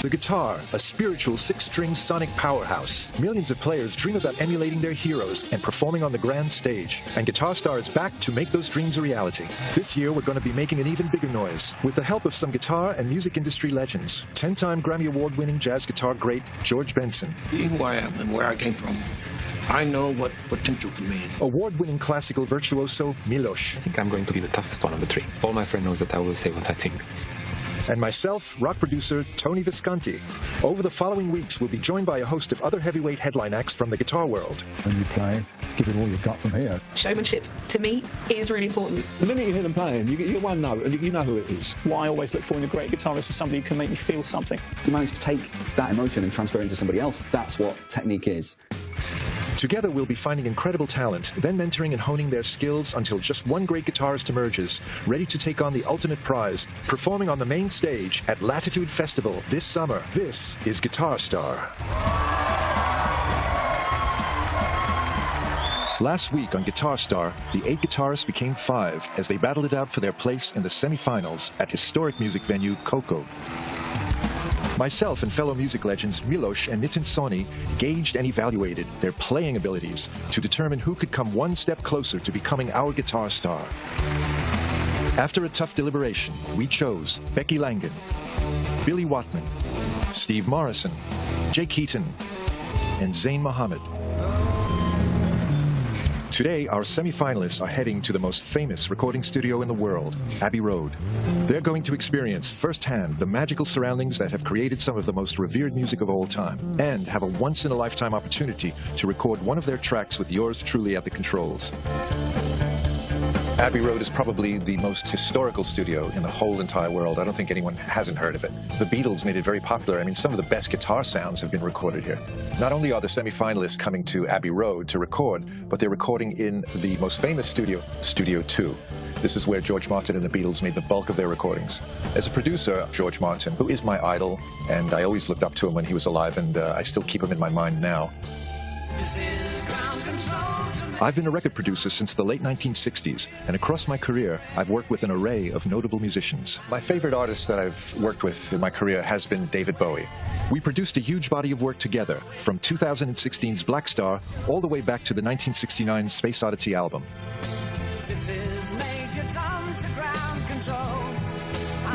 The guitar, a spiritual six-string sonic powerhouse. Millions of players dream about emulating their heroes and performing on the grand stage. And Guitar Star is back to make those dreams a reality. This year, we're going to be making an even bigger noise with the help of some guitar and music industry legends. 10-time Grammy Award-winning jazz guitar great George Benson. Being who I am and where I came from, I know what potential can mean. Award-winning classical virtuoso Miloš. I think I'm going to be the toughest one of the three. All my friend knows that I will say what I think. And myself, rock producer Tony Visconti. Over the following weeks, we'll be joined by a host of other heavyweight headline acts from the guitar world. When you play, give it all you've got from here. Showmanship, to me, is really important. The minute you hear them playing, you get one note, and you know who it is. What I always look for in a great guitarist is somebody who can make me feel something. You manage to take that emotion and transfer it into somebody else. That's what technique is. Together, we'll be finding incredible talent, then mentoring and honing their skills until just one great guitarist emerges, ready to take on the ultimate prize, performing on the main stage at Latitude Festival this summer. This is Guitar Star. Last week on Guitar Star, the 8 guitarists became 5 as they battled it out for their place in the semifinals at historic music venue Coco. Myself and fellow music legends Miloš and Nitin Soni gauged and evaluated their playing abilities to determine who could come one step closer to becoming our guitar star. After a tough deliberation, we chose Becky Langen, Billy Watman, Steve Morrison, Jake Heaton, and Zayn Mohammed. Today, our semi-finalists are heading to the most famous recording studio in the world, Abbey Road. They're going to experience firsthand the magical surroundings that have created some of the most revered music of all time, and have a once-in-a-lifetime opportunity to record one of their tracks with yours truly at the controls. Abbey Road is probably the most historical studio in the whole entire world. I don't think anyone hasn't heard of it. The Beatles made it very popular. I mean, some of the best guitar sounds have been recorded here. Not only are the semi-finalists coming to Abbey Road to record, but they're recording in the most famous studio, Studio 2. This is where George Martin and the Beatles made the bulk of their recordings. As a producer, George Martin, who is my idol, and I always looked up to him when he was alive, and I still keep him in my mind now. I've been a record producer since the late 1960s, and across my career, I've worked with an array of notable musicians. My favorite artist that I've worked with in my career has been David Bowie. We produced a huge body of work together, from 2016's Black Star all the way back to the 1969 Space Oddity album. This is Major Tom to ground control.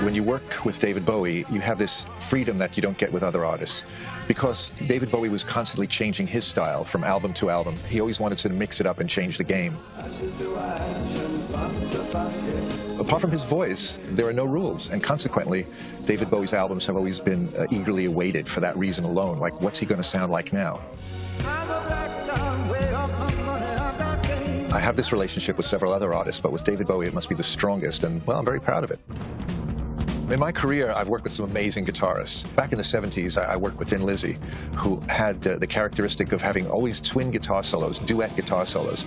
When you work with David Bowie, you have this freedom that you don't get with other artists. Because David Bowie was constantly changing his style from album to album, he always wanted to mix it up and change the game. Apart from his voice, there are no rules, and consequently, David Bowie's albums have always been eagerly awaited for that reason alone. Like, what's he going to sound like now? I have this relationship with several other artists, but with David Bowie it must be the strongest, and, well, I'm very proud of it. In my career, I've worked with some amazing guitarists. Back in the 70s, I worked with Thin Lizzy, who had the characteristic of having always twin guitar solos, duet guitar solos.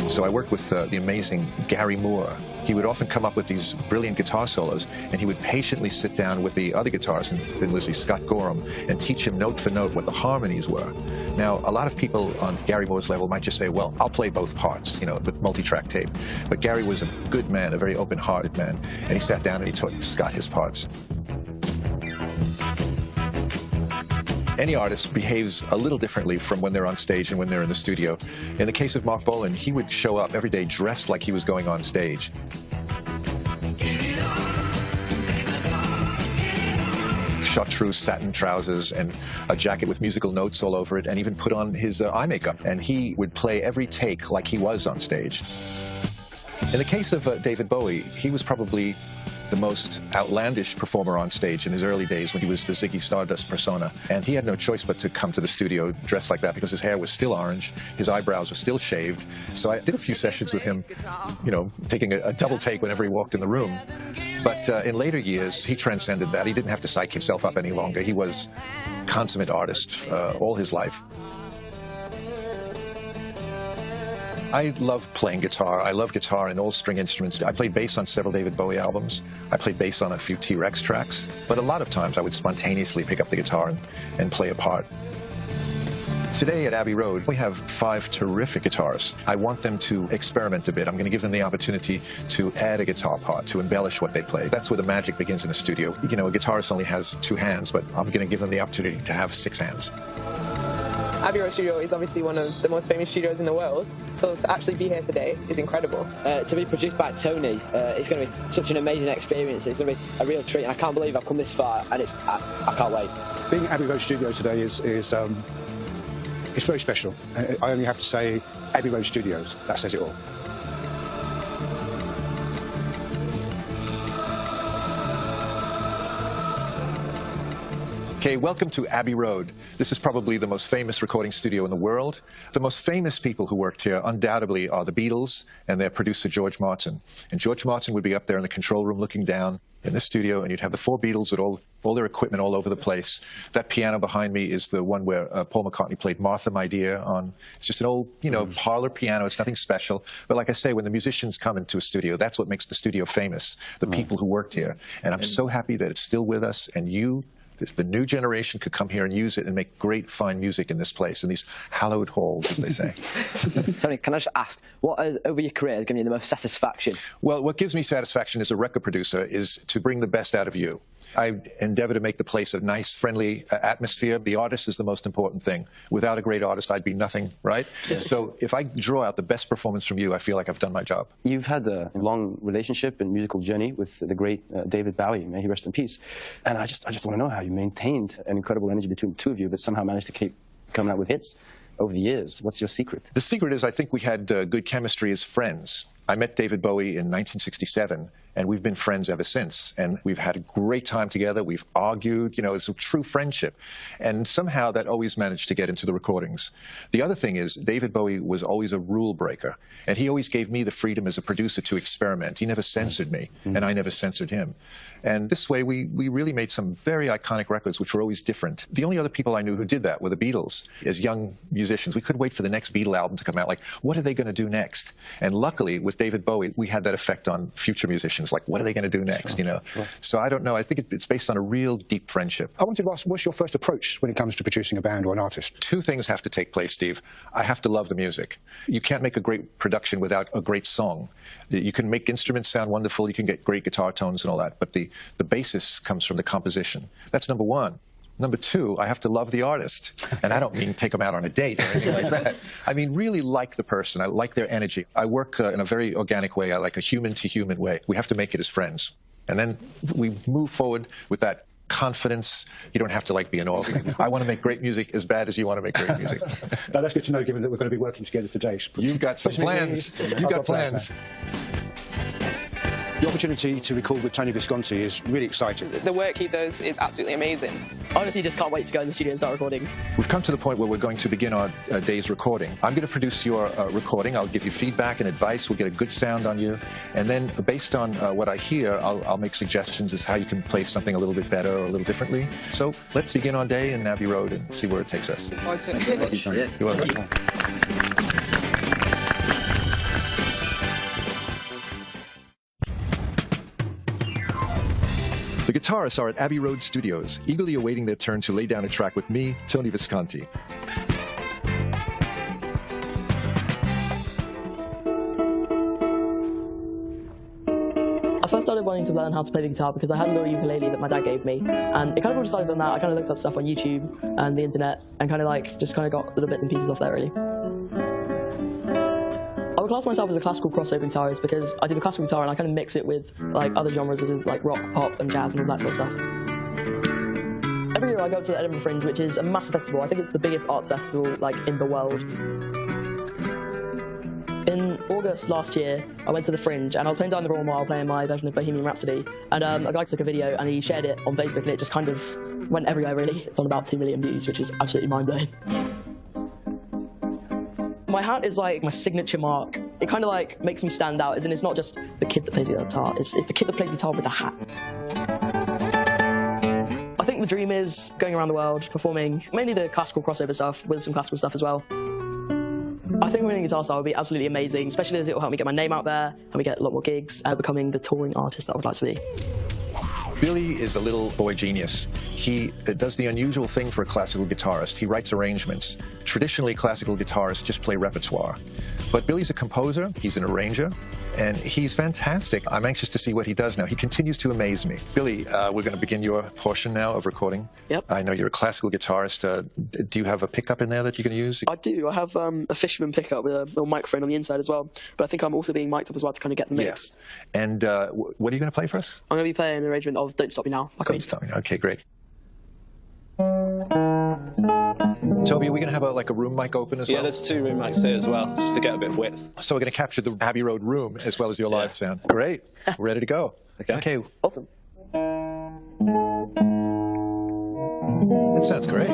So I worked with the amazing Gary Moore. He would often come up with these brilliant guitar solos, and he would patiently sit down with the other guitarists in Thin Lizzy, Scott Gorham, and teach him note for note what the harmonies were. Now, a lot of people on Gary Moore's level might just say, well, I'll play both parts, you know, with multi-track tape. But Gary was a good man, a very open-hearted man, and he sat down and he taught Scott his parts. Any artist behaves a little differently from when they're on stage and when they're in the studio. In the case of Mark Bolan, he would show up every day dressed like he was going on stage. Chartreuse satin trousers and a jacket with musical notes all over it, and even put on his eye makeup. And he would play every take like he was on stage. In the case of David Bowie, he was probably the most outlandish performer on stage in his early days when he was the Ziggy Stardust persona. And he had no choice but to come to the studio dressed like that because his hair was still orange, his eyebrows were still shaved. So I did a few sessions with him, you know, taking a double take whenever he walked in the room. But in later years, he transcended that. He didn't have to psych himself up any longer. He was a consummate artist all his life. I love playing guitar. I love guitar and all string instruments. I played bass on several David Bowie albums. I played bass on a few T-Rex tracks. But a lot of times I would spontaneously pick up the guitar and play a part. Today at Abbey Road, we have 5 terrific guitarists. I want them to experiment a bit. I'm going to give them the opportunity to add a guitar part, to embellish what they play. That's where the magic begins in a studio. You know, a guitarist only has 2 hands, but I'm going to give them the opportunity to have 6 hands. Abbey Road Studio is obviously one of the most famous studios in the world, so to actually be here today is incredible. To be produced by Tony, it's going to be such an amazing experience. It's going to be a real treat, and I can't believe I've come this far, and I can't wait. Being at Abbey Road Studio today is it's very special. I only have to say Abbey Road Studios. That says it all. Okay, welcome to Abbey Road. This is probably the most famous recording studio in the world. The most famous people who worked here undoubtedly are the Beatles and their producer George Martin. And George Martin would be up there in the control room looking down in the studio, and you'd have the 4 Beatles with all their equipment all over the place. That piano behind me is the one where Paul McCartney played Martha, My Dear on. It's just an old, you know, parlor piano. It's nothing special. But like I say, when the musicians come into a studio, that's what makes the studio famous, the people who worked here. And I'm so happy that it's still with us, and you, the new generation, could come here and use it and make great, fine music in this place, in these hallowed halls, as they say. Tony, can I just ask, what is, over your career, has given you the most satisfaction? Well, what gives me satisfaction as a record producer is to bring the best out of you. I endeavor to make the place a nice, friendly atmosphere. The artist is the most important thing. Without a great artist, I'd be nothing, right? Yeah. So if I draw out the best performance from you, I feel like I've done my job. You've had a long relationship and musical journey with the great David Bowie, may he rest in peace. And I just want to know how you maintained an incredible energy between the 2 of you, but somehow managed to keep coming out with hits over the years. What's your secret? The secret is I think we had good chemistry as friends. I met David Bowie in 1967, and we've been friends ever since. And we've had a great time together. We've argued, you know, it's a true friendship. And somehow that always managed to get into the recordings. The other thing is David Bowie was always a rule breaker. And he always gave me the freedom as a producer to experiment. He never censored me, and I never censored him. And this way, we really made some very iconic records, which were always different. The only other people I knew who did that were the Beatles. As young musicians, we could wait for the next Beatle album to come out. Like, what are they going to do next? And luckily, with David Bowie, we had that effect on future musicians. Like, what are they going to do next, you know? So I don't know. I think it's based on a real deep friendship. I wanted to ask, what's your first approach when it comes to producing a band or an artist? 2 things have to take place, Steve. I have to love the music. You can't make a great production without a great song. You can make instruments sound wonderful. You can get great guitar tones and all that. But the basis comes from the composition. That's number 1. Number 2, I have to love the artist. And I don't mean take them out on a date or anything like that. I mean really like the person. I like their energy. I work in a very organic way. I like a human-to-human way. We have to make it as friends. And then we move forward with that confidence. You don't have to like be an organ. I want to make great music as bad as you want to make great music. No, that's good to know, given that we're going to be working together today. You've got some plans. You've got plans. The opportunity to record with Tony Visconti is really exciting. The work he does is absolutely amazing. Honestly, just can't wait to go in the studio and start recording. We've come to the point where we're going to begin our day's recording. I'm going to produce your recording. I'll give you feedback and advice. We'll get a good sound on you. And then based on what I hear, I'll make suggestions as how you can play something a little bit better or a little differently. So let's begin our day in Abbey Road and see where it takes us. You're welcome. The guitarists are at Abbey Road Studios, eagerly awaiting their turn to lay down a track with me, Tony Visconti. I first started wanting to learn how to play the guitar because I had a little ukulele that my dad gave me, and it kind of all decided on that. I kind of looked up stuff on YouTube and the internet and kind of just got little bits and pieces off there, really. I would class myself as a classical crossover guitarist because I do the classical guitar and I kind of mix it with other genres like rock, pop and jazz and all that sort of stuff. Every year I go to the Edinburgh Fringe, which is a massive festival. I think it's the biggest arts festival in the world. In August last year, I went to the Fringe and I was playing down the Royal Mile playing my version of Bohemian Rhapsody, and a guy took a video and he shared it on Facebook and it just kind of went everywhere, really. It's on about 2 million views, which is absolutely mind-blowing. My hat is my signature mark. It kind of makes me stand out, as in it's not just the kid that plays the guitar, it's the kid that plays guitar with the hat. I think the dream is going around the world, performing mainly the classical crossover stuff, with some classical stuff as well. I think winning a guitar star would be absolutely amazing, especially as it will help me get my name out there, and we get a lot more gigs, becoming the touring artist that I would like to be. Billy is a little boy genius. He does the unusual thing for a classical guitarist. He writes arrangements. Traditionally, classical guitarists just play repertoire. But Billy's a composer, he's an arranger, and he's fantastic. I'm anxious to see what he does now. He continues to amaze me. Billy, we're going to begin your portion now of recording. Yep. I know you're a classical guitarist. Do you have a pickup in there that you're going to use? I do. I have a Fisherman pickup with a little microphone on the inside as well. But I think I'm also being mic'd up as well to kind of get the mix. Yeah. And what are you going to play for us? I'm going to be playing an arrangement of Don't Stop Me Now. Don't Stop Me Now. Okay, great. Toby, are we going to have a room mic open as well? Yeah, there's 2 room mics here as well, just to get a bit of width. So we're going to capture the Abbey Road room as well as your live sound. Great. We're ready to go. Okay. Awesome. That sounds great.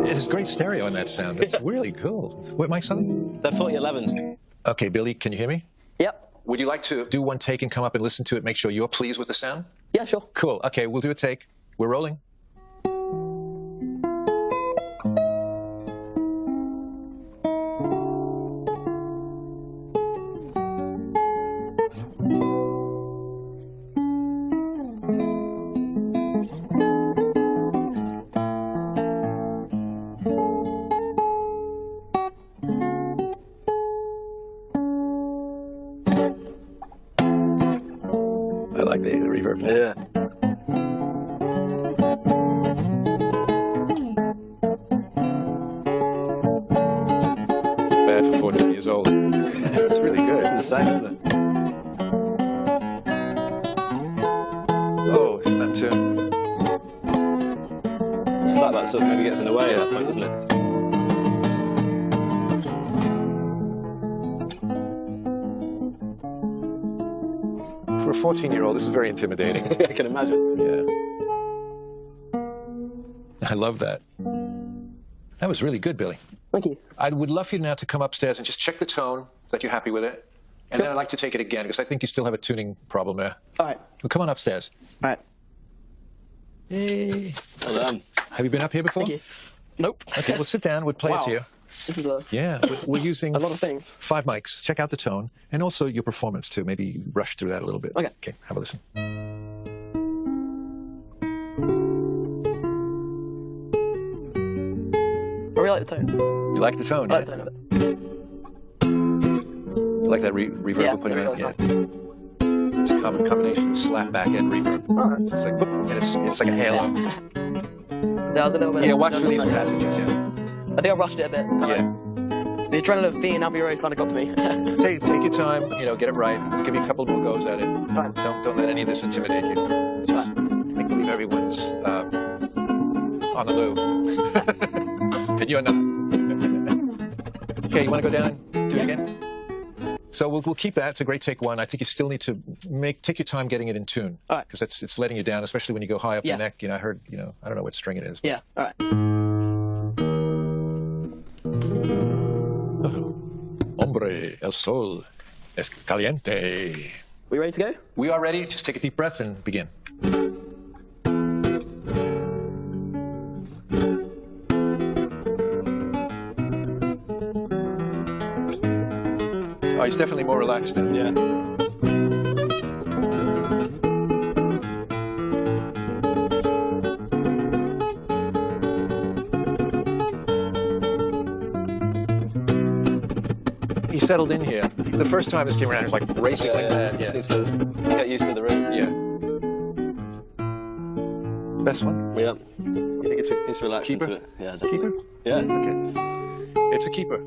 There's great stereo in that sound. That's really cool. What mics are they? They're 4011s. Okay, Billy, can you hear me? Yep. Would you like to do one take and come up and listen to it, make sure you're pleased with the sound? Yeah, sure. Cool. Okay, we'll do a take. We're rolling. I like the reverb. Yeah. Bad for 14 years old. It's really good. It's the same, isn't it? Oh, that tune. It's like that sort of maybe gets in the way at that point, doesn't it? For a 14-year-old, this is very intimidating. I can imagine. Yeah. I love that. That was really good, Billy. Thank you. I would love for you now to come upstairs and just check the tone, that you're happy with it. And then I'd like to take it again, because I think you still have a tuning problem there. All right. Well, come on upstairs. All right. Hey. Well done. Have you been up here before? Thank you. Nope. Okay, well, sit down. We'll play it to you. This is a... Yeah, we're using a lot of things. 5 mics. Check out the tone, and also your performance, too. Maybe rush through that a little bit. Okay. Okay, have a listen. I really like the tone. You like the tone, I yeah? like the tone of it. You like that reverb Yeah, we're putting really in? nice. It's a combination of slapback and reverb. Alright. It's like, boop, and it's like a halo. That was a little bit... Yeah, watch that for was these nice. passages, yeah. I think I rushed it a bit. Yeah. The adrenaline of being Abbey Road kind of got to me. Take your time, get it right. Give you a couple more goes at it. Fine. Don't let any of this intimidate you. Just make believe everyone's on the loo. And you're not. Okay, you want to go down and do it again? So we'll keep that. It's a great take 1. I think you still need to take your time getting it in tune. All right. Because it's letting you down, especially when you go high up Yeah. the neck. I heard, I don't know what string it is. Yeah, all right. Hombre, el sol es caliente. We ready to go? We are ready. Just take a deep breath and begin. Oh, he's definitely more relaxed now. Yeah. He settled in here. The first time this came around, he was like racing like that. Just needs to get used to the room. Yeah. Best one? Yeah. You think It's relaxed keeper? into it. Yeah, Keeper? Yeah. Okay. It's a keeper.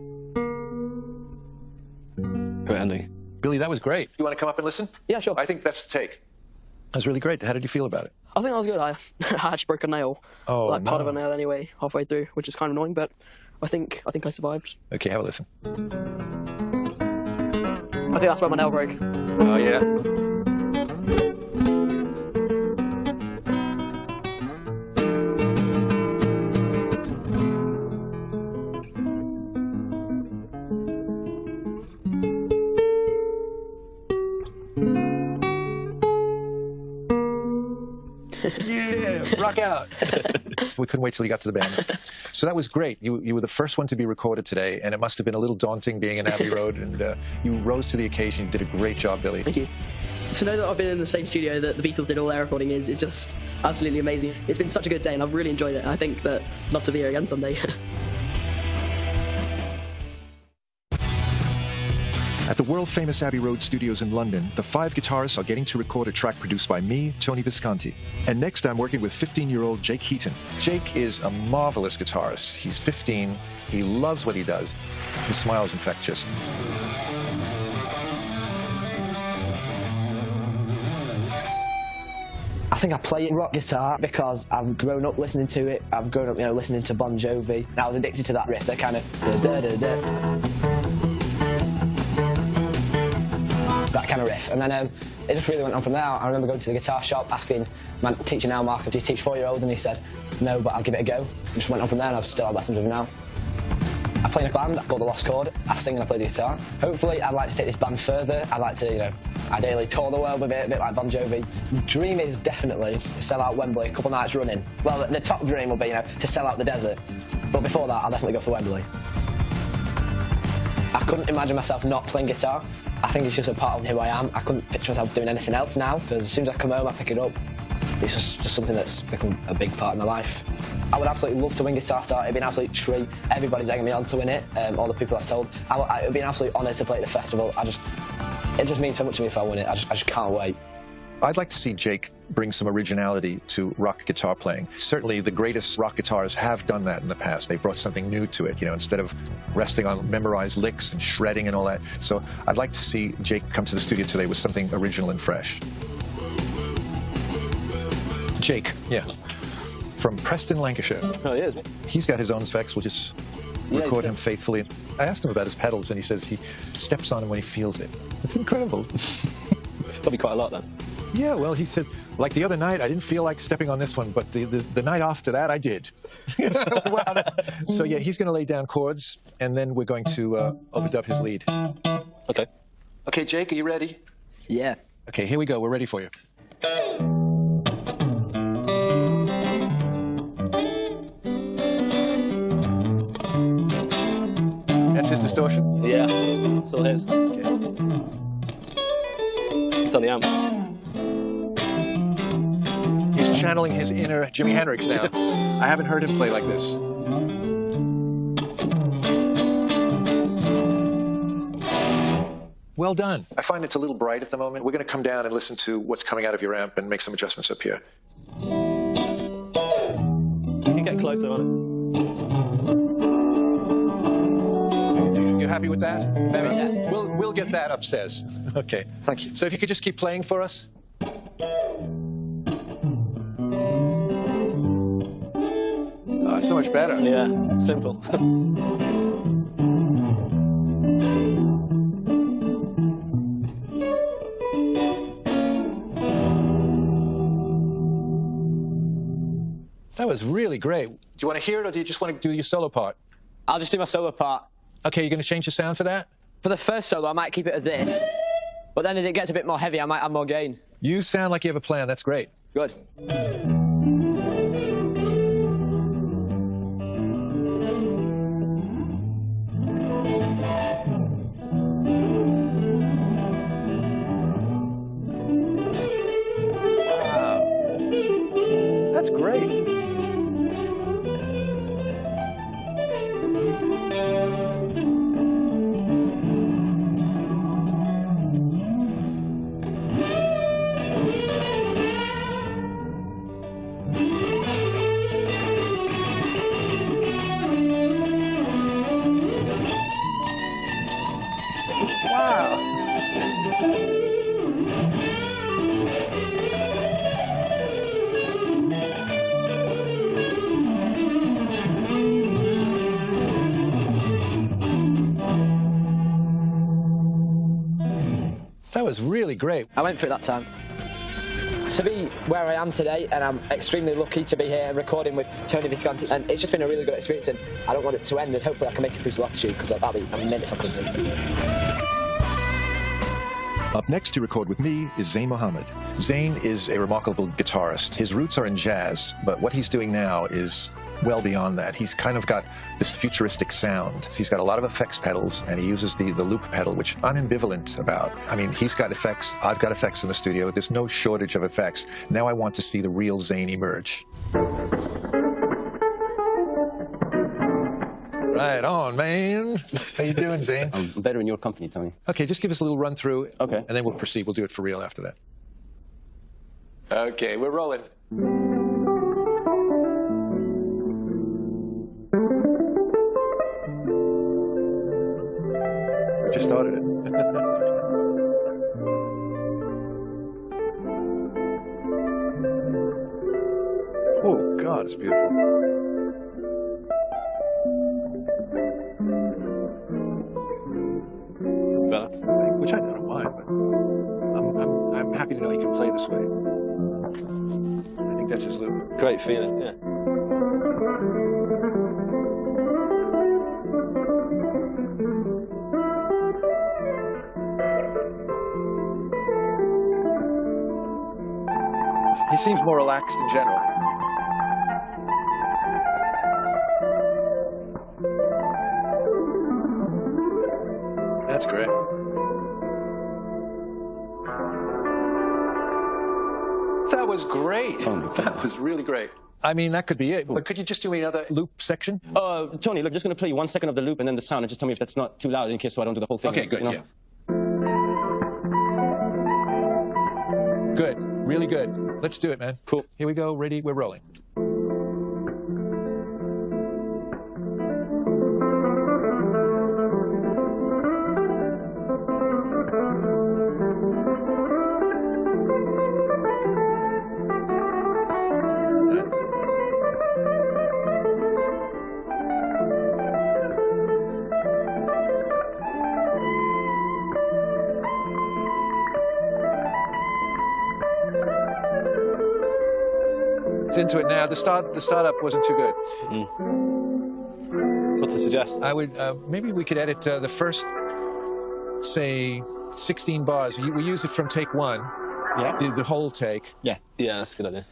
Great ending. Billy, that was great. You want to come up and listen? Yeah, sure. I think that's the take. That was really great. How did you feel about it? I think that was good. I actually broke a nail. Oh, like part of no. a nail anyway, halfway through, which is kind of annoying, but I think I survived. Okay, have a listen. I think that's where my nail broke. Oh, yeah. Yeah, rock out. out. We couldn't wait till you got to the band. So that was great. You were the first one to be recorded today, and it must have been a little daunting being in Abbey Road, and you rose to the occasion. You did a great job, Billy. Thank you. To know that I've been in the same studio that the Beatles did all their recording is just absolutely amazing. It's been such a good day, and I've really enjoyed it. I think that I'd love to be here again someday. At the world-famous Abbey Road Studios in London, the 5 guitarists are getting to record a track produced by me, Tony Visconti. And next I'm working with 15-year-old Jake Heaton. Jake is a marvelous guitarist. He's 15, he loves what he does. His smile is infectious. I think I play rock guitar because I've grown up listening to it. I've grown up, listening to Bon Jovi. And I was addicted to that riff, that kind of that kind of riff. And then it just really went on from there. I remember going to the guitar shop, asking my teacher now, Mark, do you teach 4-year-olds? And he said, no, but I'll give it a go. And just went on from there, and I've still had lessons with him now. I play in a band called The Lost Chord. I sing and I play the guitar. Hopefully, I'd like to take this band further. I'd like to, ideally tour the world with it, a bit like Bon Jovi. The dream is definitely to sell out Wembley a couple nights running. Well, the top dream will be, to sell out the desert. But before that, I'll definitely go for Wembley. I couldn't imagine myself not playing guitar. I think it's just a part of who I am. I couldn't picture myself doing anything else now, because as soon as I come home, I pick it up. It's just something that's become a big part of my life. I would absolutely love to win Guitar Star. It'd be an absolute treat. Everybody's egging me on to win it, all the people I've told. It would be an absolute honour to play at the festival. It just means so much to me if I win it. I just can't wait. I'd like to see Jake bring some originality to rock guitar playing. Certainly the greatest rock guitarists have done that in the past. They brought something new to it, instead of resting on memorized licks and shredding and all that. So I'd like to see Jake come to the studio today with something original and fresh. Jake, yeah, from Preston, Lancashire. Oh, he is. He's got his own specs. We'll just record him faithfully. I asked him about his pedals, and he says he steps on them when he feels it. It's incredible. Probably quite a lot, then. Yeah, well, he said, like the other night, I didn't feel like stepping on this one, but the night after that, I did. So, yeah, he's going to lay down chords, and then we're going to overdub his lead. Okay. Okay, Jake, are you ready? Yeah. Okay, here we go. We're ready for you. That's his distortion? Yeah, it's all his. Okay. It's on the amp. He's channeling his inner Jimi Hendrix now. I haven't heard him play like this. Well done. I find it's a little bright at the moment. We're going to come down and listen to what's coming out of your amp and make some adjustments up here. You can get closer on it. You happy with that? Very, yeah. We'll get that upstairs. Okay. Thank you. So if you could just keep playing for us. Oh, it's so much better. Yeah, simple. That was really great. Do you want to hear it, or do you just want to do your solo part? I'll just do my solo part. Okay, you're going to change the sound for that? For the first solo, I might keep it as this. But then as it gets a bit more heavy, I might add more gain. You sound like you have a plan. That's great. Good. Wow. That's great. That was really great. I went for it that time. To be where I am today, and I'm extremely lucky to be here recording with Tony Visconti, and it's just been a really good experience, and I don't want it to end, and hopefully I can make it through to Latitude, because that'd be amazing if I could do. Up next to record with me is Zayn Mohammed. Zayn is a remarkable guitarist. His roots are in jazz, but what he's doing now is well beyond that. He's kind of got this futuristic sound. He's got a lot of effects pedals, and he uses the loop pedal, which I'm ambivalent about. I mean, he's got effects, I've got effects in the studio. There's no shortage of effects. Now I want to see the real Zayn emerge. Right on, man. How you doing, Zayn? I'm better in your company, Tony. Okay, just give us a little run through. Okay. And then we'll proceed. We'll do it for real after that. Okay, we're rolling. Just started it. Oh, God, it's beautiful. Which I don't mind, but I'm happy to know he can play this way. I think that's his loop. Great feeling, yeah. He seems more relaxed in general. That's great. That was great. That was really great. I mean, that could be it. But could you just do another loop section? Tony, look, just going to play you 1 second of the loop and then the sound, and just tell me if that's not too loud in case so I don't do the whole thing. Okay, good, you know? yeah. Good, really good. Let's do it, man. Cool. Here we go, ready, we're rolling. It's into it now. The startup wasn't too good. So what to suggest? I would maybe we could edit the first, say, 16 bars. We use it from take one. Yeah. The whole take. Yeah, that's a good idea.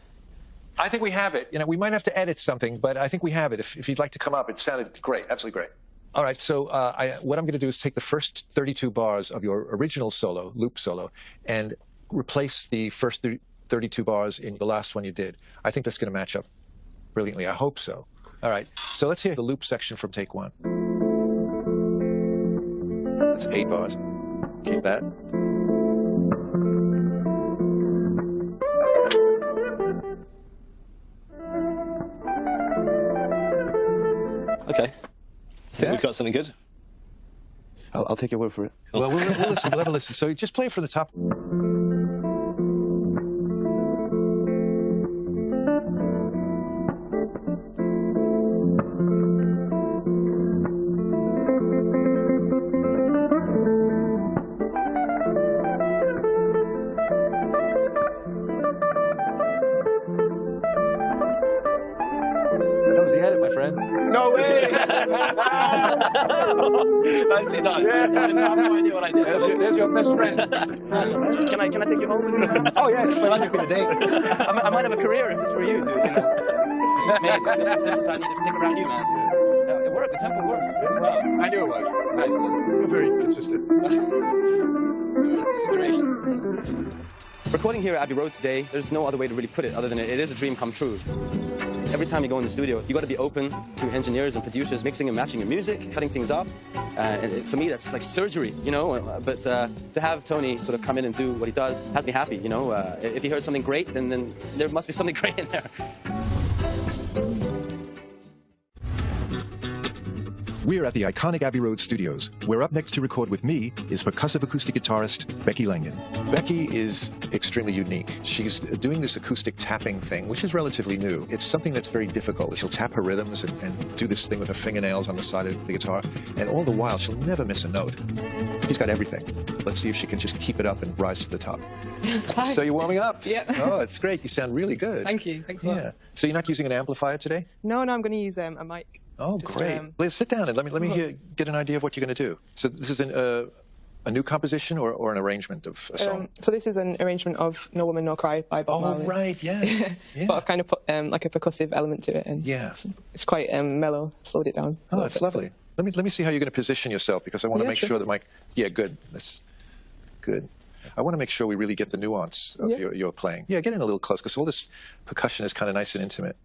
I think we have it. You know, we might have to edit something, but I think we have it. If you'd like to come up, it sounded great, absolutely great. All right, so what I'm going to do is take the first 32 bars of your original solo, loop solo, and replace the first 32 bars in the last one you did. I think that's going to match up brilliantly. I hope so. All right, so let's hear the loop section from take one. That's 8 bars. Keep that. Okay. I think we've got something good. I'll take your word for it. Cool. Well, we'll listen. We'll have a listen. So just play it from the top. The edit, my friend. No way! Nicely done. Yeah. I have no idea what I did. There's your best friend. Can I take you home with me? Oh yeah, it's fun. You can date. I might have a career if it's for you, dude. You know? Amazing. This is how I need to stick around you, man. It worked. The tempo works. Wow. I knew it was. Nice, man. You're very consistent. Inspiration. Recording here at Abbey Road today, there's no other way to really put it other than it is a dream come true. Every time you go in the studio, you got to be open to engineers and producers mixing and matching your music, cutting things up. And for me, that's like surgery, you know. But to have Tony sort of come in and do what he does has me happy, you know. If he heard something great, then there must be something great in there. We're at the iconic Abbey Road Studios, where up next to record with me is percussive acoustic guitarist Becky Langen. Becky is extremely unique. She's doing this acoustic tapping thing, which is relatively new. It's something that's very difficult. She'll tap her rhythms and do this thing with her fingernails on the side of the guitar, and all the while she'll never miss a note. She's got everything. Let's see if she can just keep it up and rise to the top. Hi. So you're warming up? Yeah. Oh, it's great. You sound really good. Thank you. Thanks a lot. Yeah. So you're not using an amplifier today? No, I'm going to use a mic. Oh, great. Let's sit down and let me get an idea of what you're going to do. So this is A new composition or an arrangement of a song? So this is an arrangement of No Woman No Cry by Bob Marley. Oh, right, yeah. Yeah. But I've kind of put like a percussive element to it, and yeah, it's quite mellow. Slowed it down. Oh, that's lovely. So. Let me see how you're going to position yourself, because I want to make sure that yeah, good. That's good. I want to make sure we really get the nuance of your playing. Yeah, get in a little close, because all this percussion is kind of nice and intimate.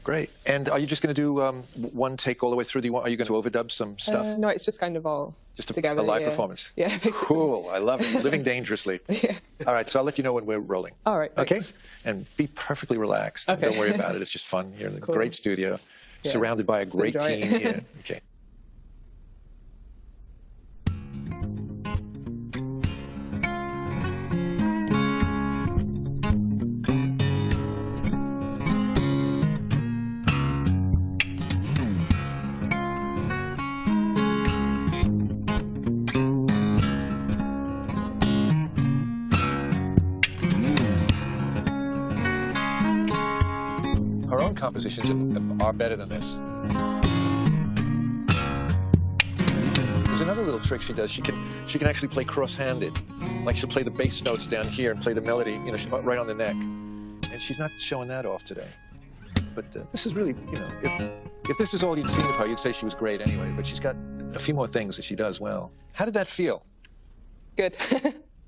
Great. And are you just going to do one take all the way through? Are you going to overdub some stuff? No, it's just kind of all just together. A live performance? Yeah. Basically. Cool. I love it. Living dangerously. Yeah. All right, so I'll let you know when we're rolling. All right. Okay? Thanks. And be perfectly relaxed. Okay. Don't worry about it. It's just fun. You're in a great studio, surrounded by a great team. Yeah. Okay. Her own compositions are better than this. There's another little trick she does. She can actually play cross-handed. Like she'll play the bass notes down here and play the melody, you know, right on the neck. And she's not showing that off today. But this is really, you know, if this is all you'd seen of her, you'd say she was great anyway. But she's got a few more things that she does well. How did that feel? Good.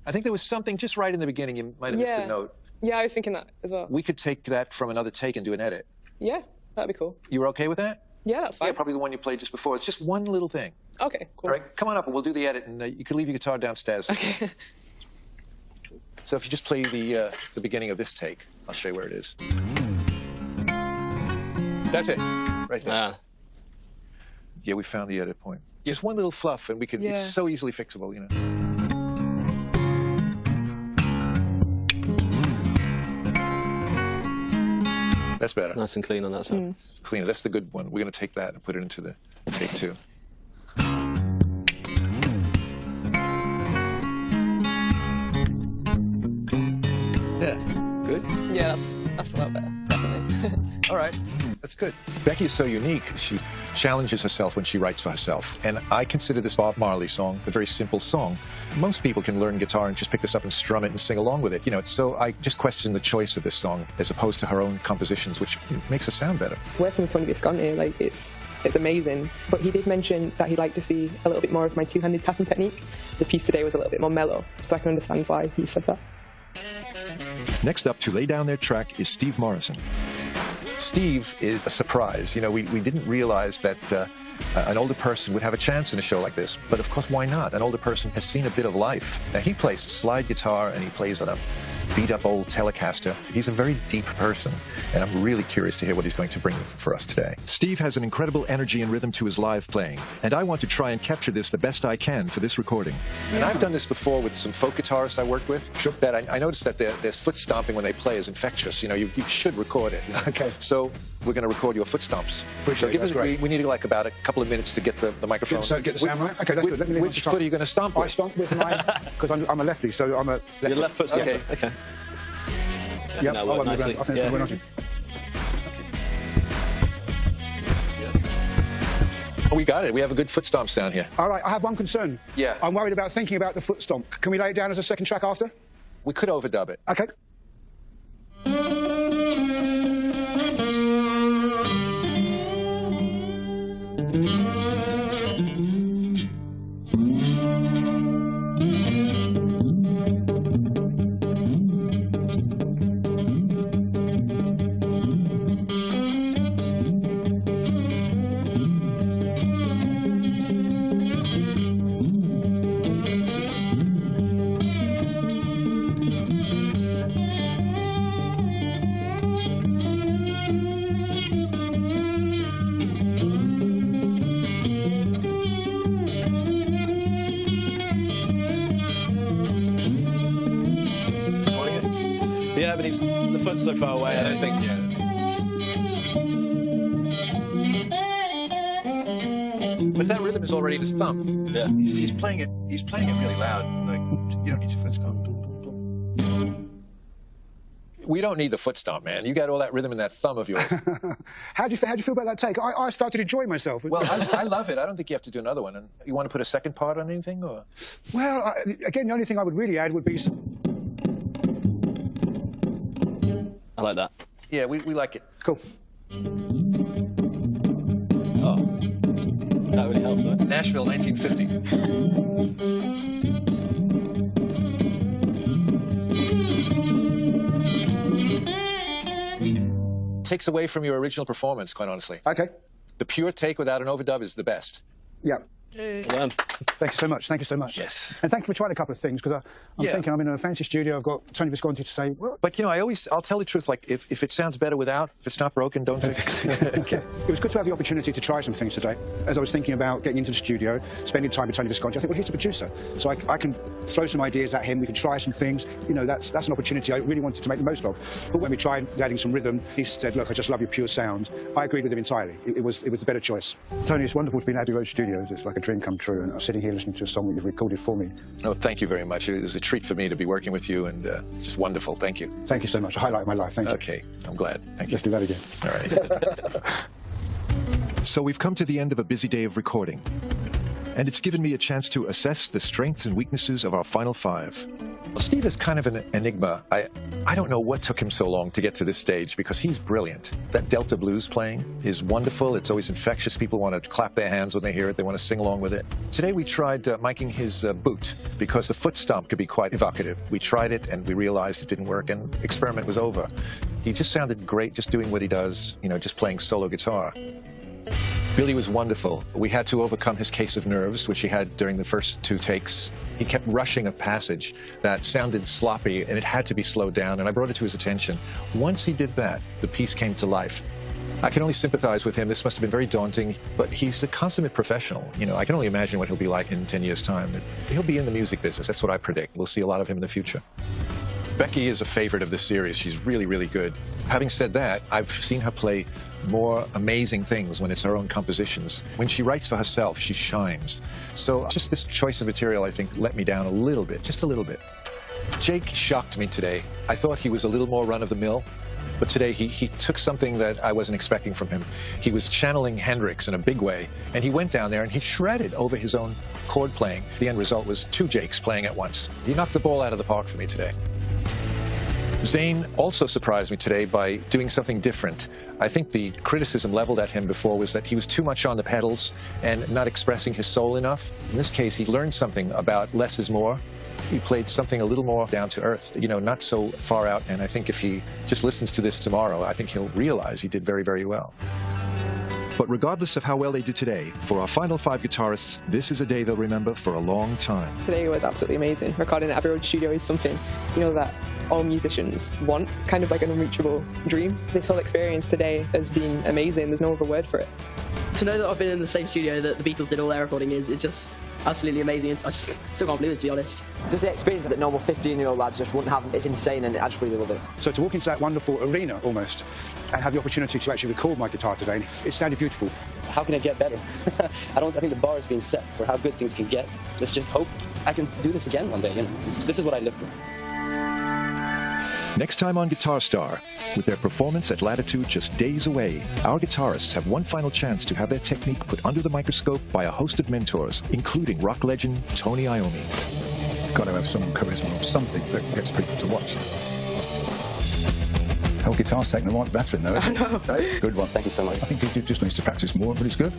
I think there was something just right in the beginning. You might have missed a note. Yeah, I was thinking that as well. We could take that from another take and do an edit. Yeah, that'd be cool. You were okay with that? Yeah, that's fine. Yeah, probably the one you played just before. It's just one little thing. Okay, cool. All right, come on up and we'll do the edit, and you can leave your guitar downstairs. Okay. So if you just play the beginning of this take, I'll show you where it is. That's it, right there. Yeah, we found the edit point. Just one little fluff, and we can. It's so easily fixable, you know. That's better. Nice and clean on that side. Cleaner. That's the good one. We're going to take that and put it into the take two. Yeah. Good? Yeah, that's a lot better, definitely. All right. That's good. Becky is so unique. She challenges herself when she writes for herself. And I consider this Bob Marley song a very simple song. Most people can learn guitar and just pick this up and strum it and sing along with it. You know, so I just question the choice of this song as opposed to her own compositions, which makes it sound better. Working with Tony Visconti, like, it's amazing. But he did mention that he'd like to see a little bit more of my two-handed tapping technique. The piece today was a little bit more mellow, so I can understand why he said that. Next up to lay down their track is Steve Morrison. Steve is a surprise. You know, we didn't realize that an older person would have a chance in a show like this. But of course, why not? An older person has seen a bit of life. Now, he plays slide guitar and he plays on a beat-up old Telecaster. He's a very deep person, and I'm really curious to hear what he's going to bring for us today. Steve has an incredible energy and rhythm to his live playing, and I want to try and capture this the best I can for this recording. And I've done this before with some folk guitarists I worked with. Sure. That I noticed that their foot stomping when they play is infectious. You know, you should record it. Okay. So we're going to record your foot stomps. Appreciate it. That's great. We need like about a couple of minutes to get the microphone. So get the sound right? Okay, that's good. Let me which foot are you going to stomp with? I stomp with mine, because I'm a lefty, so I'm a left Your left foot's okay. Okay. Yep, that worked nicely. I think it's nicely. Oh, we got it. We have a good foot stomp sound here. All right, I have one concern. Yeah. I'm worried about thinking about the foot stomp. Can we lay it down as a second track after? We could overdub it. Okay. Yeah, but the foot's so far away, I don't think. But that rhythm is already in his thumb. Yeah. He's playing it. He's playing it really loud. Like, you don't need your foot stomp. We don't need the foot stomp, man. You got all that rhythm in that thumb of yours. How'd you feel about that take? I started enjoying myself. Well, I love it. I don't think you have to do another one. And you want to put a second part on anything, or? Well, again, the only thing I would really add would be. I like that. Yeah, we like it. Cool. Oh, that really helps, though. Nashville, 1950. Takes away from your original performance, quite honestly. Okay. The pure take without an overdub is the best. Yeah. Well, thank you so much. Thank you so much. Yes. And thank you for trying a couple of things, because I'm thinking I'm in a fancy studio. I've got Tony Visconti to say. Well, but, you know, I'll tell the truth. Like, if it sounds better without, if it's not broken, don't fix it. Okay. It was good to have the opportunity to try some things today. As I was thinking about getting into the studio, spending time with Tony Visconti, I think, well, he's a producer. So I can throw some ideas at him. We can try some things. You know, that's an opportunity I really wanted to make the most of. But when we tried adding some rhythm, he said, look, I just love your pure sound. I agreed with him entirely. It was the better choice. Tony, it's wonderful to be in Abbey Road Studios. It's like a dream come true. And I'm sitting here listening to a song that you've recorded for me. Oh, thank you very much. It was a treat for me to be working with you, and it's just wonderful. Thank you. Thank you so much. A highlight of my life. Thank you. Okay, I'm glad. Thank you. Let's do that again. All right. So we've come to the end of a busy day of recording, and it's given me a chance to assess the strengths and weaknesses of our final five. Well, Steve is kind of an enigma. I don't know what took him so long to get to this stage, because he's brilliant. That Delta blues playing is wonderful. It's always infectious. People want to clap their hands when they hear it. They want to sing along with it. Today we tried miking his boot, because the foot stomp could be quite evocative. We tried it and we realized it didn't work, and the experiment was over. He just sounded great just doing what he does, you know, just playing solo guitar. Billy was wonderful. We had to overcome his case of nerves, which he had during the first two takes. He kept rushing a passage that sounded sloppy, and it had to be slowed down, and I brought it to his attention. Once he did that, the piece came to life. I can only sympathize with him. This must have been very daunting, but he's a consummate professional. You know, I can only imagine what he'll be like in 10 years' time. He'll be in the music business. That's what I predict. We'll see a lot of him in the future. Becky is a favorite of this series. She's really, really good. Having said that, I've seen her play more amazing things when it's her own compositions. When she writes for herself, she shines. So just this choice of material, I think, let me down a little bit, just a little bit. Jake shocked me today. I thought he was a little more run-of-the-mill, but today he took something that I wasn't expecting from him. He was channeling Hendrix in a big way, and he went down there and he shredded over his own chord playing. The end result was two Jakes playing at once. He knocked the ball out of the park for me today. Zane also surprised me today by doing something different. I think the criticism leveled at him before was that he was too much on the pedals and not expressing his soul enough. In this case, he learned something about less is more. He played something a little more down to earth, you know, not so far out. And I think if he just listens to this tomorrow, I think he'll realize he did very, very well. But regardless of how well they did today, for our final five guitarists, this is a day they'll remember for a long time. Today was absolutely amazing. Recording at Abbey Road Studio is something, you know, that all musicians want. It's kind of like an unreachable dream. This whole experience today has been amazing. There's no other word for it. To know that I've been in the same studio that the Beatles did all their recording is just absolutely amazing. I just still can't believe it, to be honest. Just the experience that normal 15-year-old lads just wouldn't have, it's insane, and I just really love it. So to walk into that wonderful arena, almost, and have the opportunity to actually record my guitar today, it sounded beautiful. How can it get better? I think the bar is being set for how good things can get. Let's just hope I can do this again one day, you know. This is what I live for. Next time on Guitar Star, with their performance at Latitude just days away, our guitarists have one final chance to have their technique put under the microscope by a host of mentors, including rock legend Tony Iommi. Got to have some charisma or something that gets people to watch. Whole guitar's taking a right battering though. I know. Good one, thank you so much. I think he just needs to practice more, but he's good.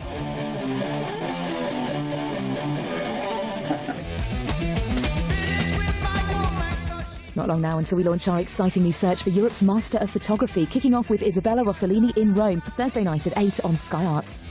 Not long now until we launch our exciting new search for Europe's Master of Photography, kicking off with Isabella Rossellini in Rome, Thursday night at 8 on Sky Arts.